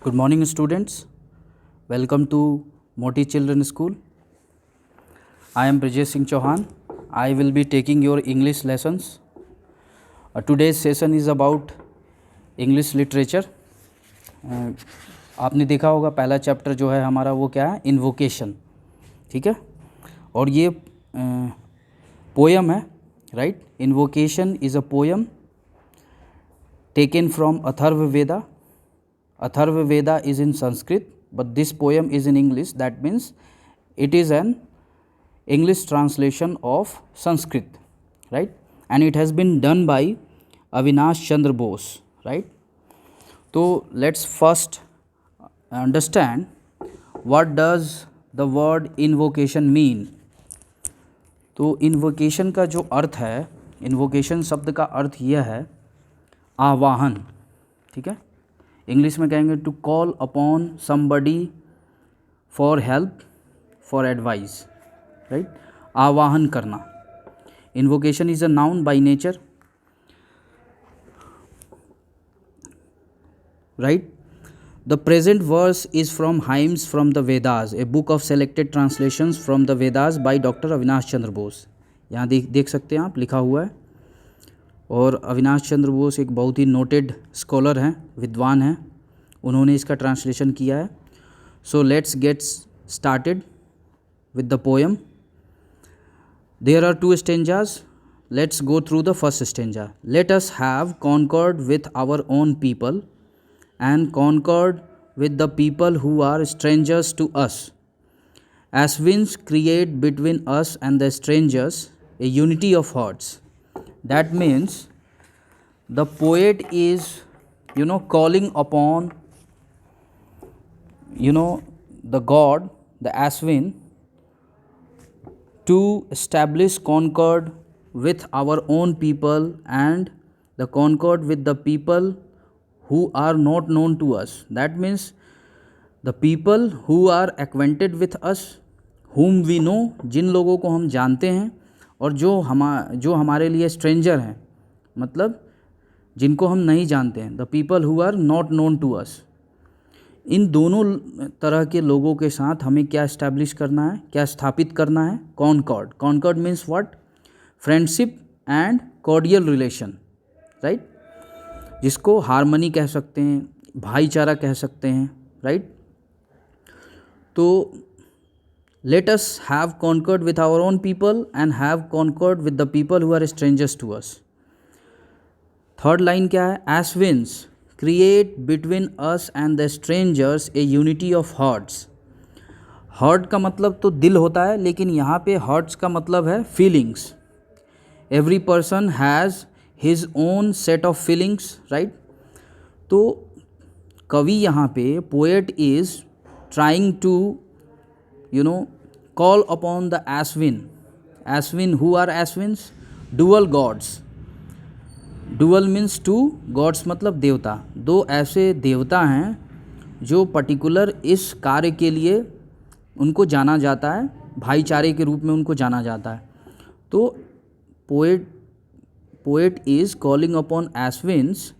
Good morning, students. Welcome to Moti Children School. I am Brijesh Singh Chauhan. I will be taking your English lessons. Today's session is about English literature. आपने देखा होगा पहला chapter जो है हमारा वो क्या है, इन्वोकेशन. ठीक है, और ये पोयम है, right. Invocation is a poem taken from Atharva Veda. Atharva Veda is in Sanskrit, but this poem is in English. That means it is an English translation of Sanskrit, right? And it has been done by Avinash Chandra Bose, right? So let's first understand what does the word invocation mean. तो invocation का जो अर्थ है, invocation शब्द का अर्थ यह है आवाहन. ठीक है, इंग्लिश में कहेंगे to call upon somebody for help, for advice, right. आवाहन करना. Invocation is a noun by nature, right. The present verse is from hymns from the Vedas, a book of selected translations from the Vedas by doctor Avinash Chandra Bose. यहाँ देख सकते हैं आप, लिखा हुआ है. और अविनाश चंद्र बोस एक बहुत ही नोटेड स्कॉलर हैं, विद्वान हैं. उन्होंने इसका ट्रांसलेशन किया है. So let's get started with the poem. There are 2 stanzas. Let's go through the first stanza. Let us have concord with our own people and concord with the people who are strangers to us. As winds create between us and the strangers a unity of hearts. That means the poet is, calling upon, the god, the Aswin, to establish concord with our own people and the concord with the people who are not known to us. That means the people who are acquainted with us, whom we know, जिन लोगों को हम जानते हैं, और जो हमारे लिए stranger हैं, मतलब जिनको हम नहीं जानते हैं. The people who are not known to us. इन दोनों तरह के लोगों के साथ हमें क्या इस्टेब्लिश करना है, क्या स्थापित करना है? Concord. Concord means what? Friendship and cordial relation, right. जिसको हारमनी कह सकते हैं, भाईचारा कह सकते हैं, राइट. तो let us have concord with our own people and have concord with the people who are strangers to us. Third line क्या है? as winds create between us and the strangers a unity of hearts. heart का मतलब तो दिल होता है, लेकिन यहाँ पे hearts का मतलब है feelings. every person has his own set of feelings, right? तो कवि यहाँ पे poet is trying to call upon the Aswin. Aswin, who are Aswins? Dual gods. Dual means two, gods मतलब देवता. 2 ऐसे देवता हैं जो पर्टिकुलर इस कार्य के लिए उनको जाना जाता है, भाईचारे के रूप में उनको जाना जाता है. तो poet is calling upon Aswins,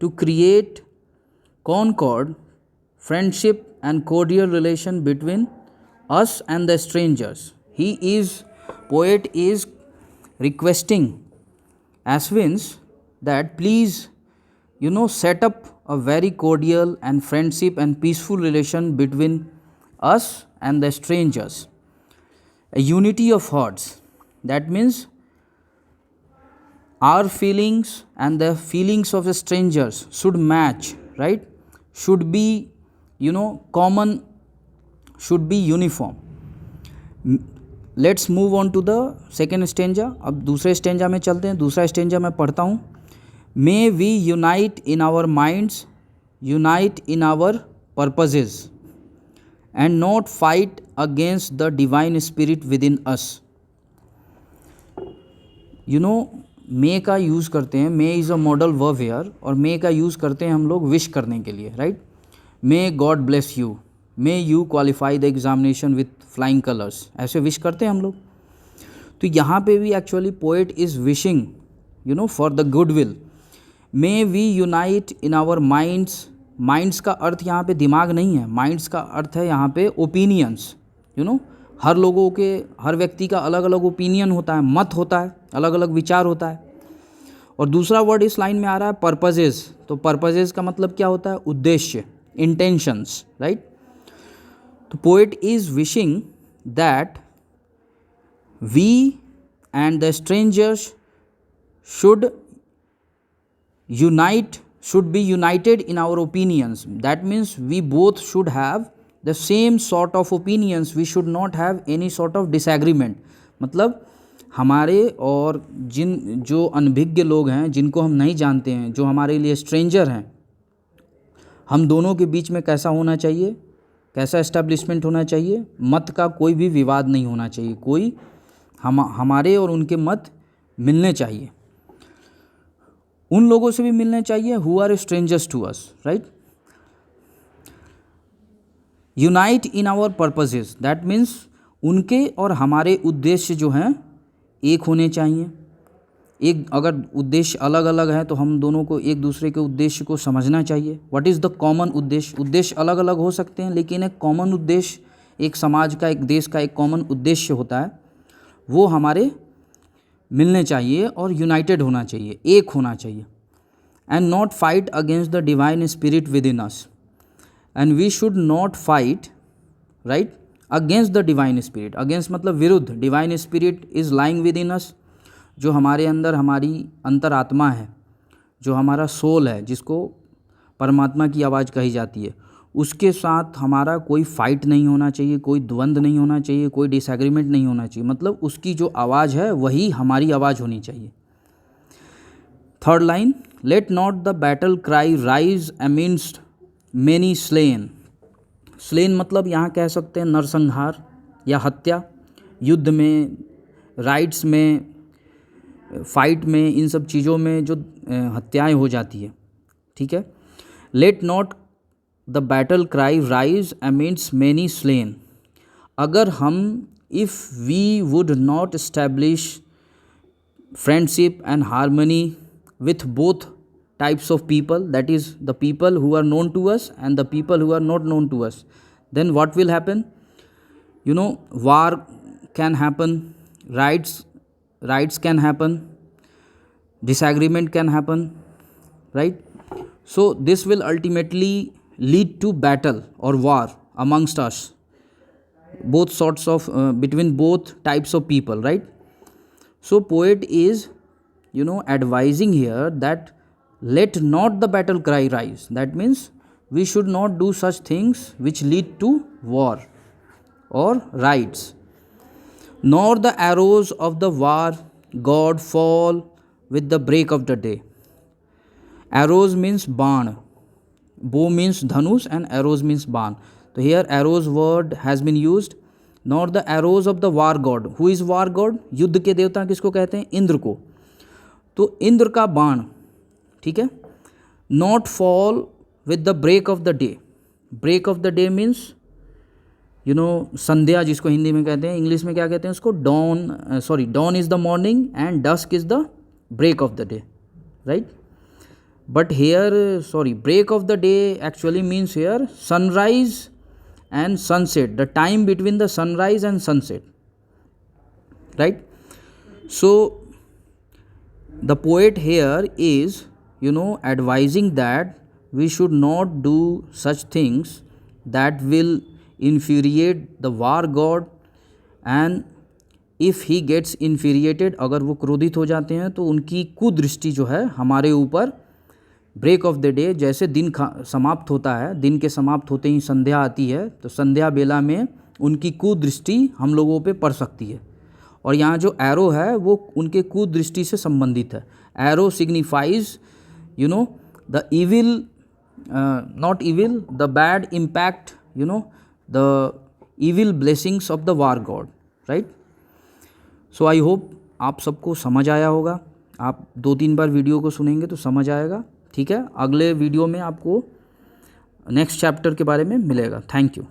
to create concord, friendship and cordial relation between us and the strangers. Poet is requesting Aswins that please, set up a very cordial and friendship and peaceful relation between us and the strangers. A unity of hearts. That means our feelings and the feelings of the strangers should match, right? Should be common, should be uniform. Let's move on to the second stanza. अब दूसरे stanza में चलते हैं. दूसरा stanza मैं पढ़ता हूँ. May we unite in our minds, unite in our purposes, and not fight against the divine spirit within us. मे का यूज़ करते हैं. May is a modal verb here, और मे का यूज़ करते हैं हम लोग विश करने के लिए, right. May God bless you, may you qualify the examination with flying colours, ऐसे विश करते हैं हम लोग. तो यहाँ पे भी actually poet is wishing for the goodwill. May we unite in our minds. Minds का अर्थ यहाँ पे दिमाग नहीं है, माइंड्स का अर्थ है यहाँ पे ओपिनियंस। हर लोगों के, हर व्यक्ति का अलग अलग ओपिनियन होता है, मत होता है, अलग अलग विचार होता है। और दूसरा वर्ड इस लाइन में आ रहा है पर्पजेज। तो पर्पजेज का मतलब क्या होता है? उद्देश्य, इंटेंशंस, राइट। तो poet is wishing that we and the strangers should be united in our opinions. That means we both should have the same sort of opinions. We should not have any sort of disagreement. मतलब हमारे और जो अनभिज्ञ लोग हैं, जिनको हम नहीं जानते हैं, जो हमारे लिए स्ट्रेंजर हैं, हम दोनों के बीच में कैसा होना चाहिए, कैसा एस्टेब्लिशमेंट होना चाहिए? मत का कोई भी विवाद नहीं होना चाहिए, हमारे और उनके मत मिलने चाहिए, उन लोगों से भी मिलने चाहिए who are strangers to us, right. Unite in our purposes, that means उनके और हमारे उद्देश्य जो हैं एक होने चाहिए। अगर उद्देश्य अलग अलग है तो हम दोनों को एक दूसरे के उद्देश्य को समझना चाहिए। व्हाट इज़ द कॉमन उद्देश्य? उद्देश्य अलग अलग हो सकते हैं, लेकिन एक कॉमन उद्देश्य, एक समाज का, एक देश का एक कॉमन उद्देश्य होता है, वो हमारे मिलने चाहिए और यूनाइटेड होना चाहिए, एक होना चाहिए। And not fight against the divine spirit within us, and we should not fight, right, against the divine spirit. Against मतलब विरुद्ध, divine spirit is lying within us, जो हमारे अंदर हमारी अंतरात्मा है, जो हमारा सोल है, जिसको परमात्मा की आवाज़ कही जाती है, उसके साथ हमारा कोई फाइट नहीं होना चाहिए, कोई द्वंद्व नहीं होना चाहिए, कोई डिसएग्रीमेंट नहीं होना चाहिए। मतलब उसकी जो आवाज़ है वही हमारी आवाज़ होनी चाहिए। Third line, let not the battle cry rise amidst many slain. Slain मतलब यहाँ कह सकते हैं नरसंहार या हत्या, युद्ध में, राइट्स में, फाइट में, इन सब चीज़ों में जो हत्याएं हो जाती है, ठीक है। Let not the battle cry rise amidst many slain. अगर हम, if we would not establish friendship and harmony with both types of people, that is the people who are known to us and the people who are not known to us, then what will happen? War can happen, rights can happen, disagreement can happen, right? So this will ultimately lead to battle or war amongst us, both sorts of between both types of people, right? So poet is advising here that let not the battle cry rise. That means we should not do such things which lead to war or riots. Nor the arrows of the war god fall with the break of the day. Arrows means baan, bow means dhanush and arrows means baan. So here arrows word has been used. Nor the arrows of the war god. Who is war god? युद्ध के देवता किसको कहते हैं? इंद्र को। तो इंद्र का बाण, ठीक है। Not fall with the break of the day. Break of the day means संध्या, जिसको हिंदी में कहते हैं, इंग्लिश में क्या कहते हैं उसको? Dawn is the morning and dusk is the break of the day, right. But here break of the day actually means here sunrise and sunset, the time between the sunrise and sunset, right. So the poet here is advising that we should not do such things that will infuriate the war god, and if he gets infuriated, अगर वो क्रोधित हो जाते हैं तो उनकी कुदृष्टि जो है हमारे ऊपर, ब्रेक ऑफ द डे, जैसे दिन समाप्त होता है, दिन के समाप्त होते ही संध्या आती है, तो संध्या बेला में उनकी कुदृष्टि हम लोगों पे पड़ सकती है। और यहाँ जो एरो है वो उनके कुदृष्टि से संबंधित है। Arrow signifies the evil, not evil, the bad impact, the evil blessings of the war god, right. So I hope आप सबको समझ आया होगा। आप 2-3 बार वीडियो को सुनेंगे तो समझ आएगा, ठीक है। अगले वीडियो में आपको नेक्स्ट चैप्टर के बारे में मिलेगा। Thank you.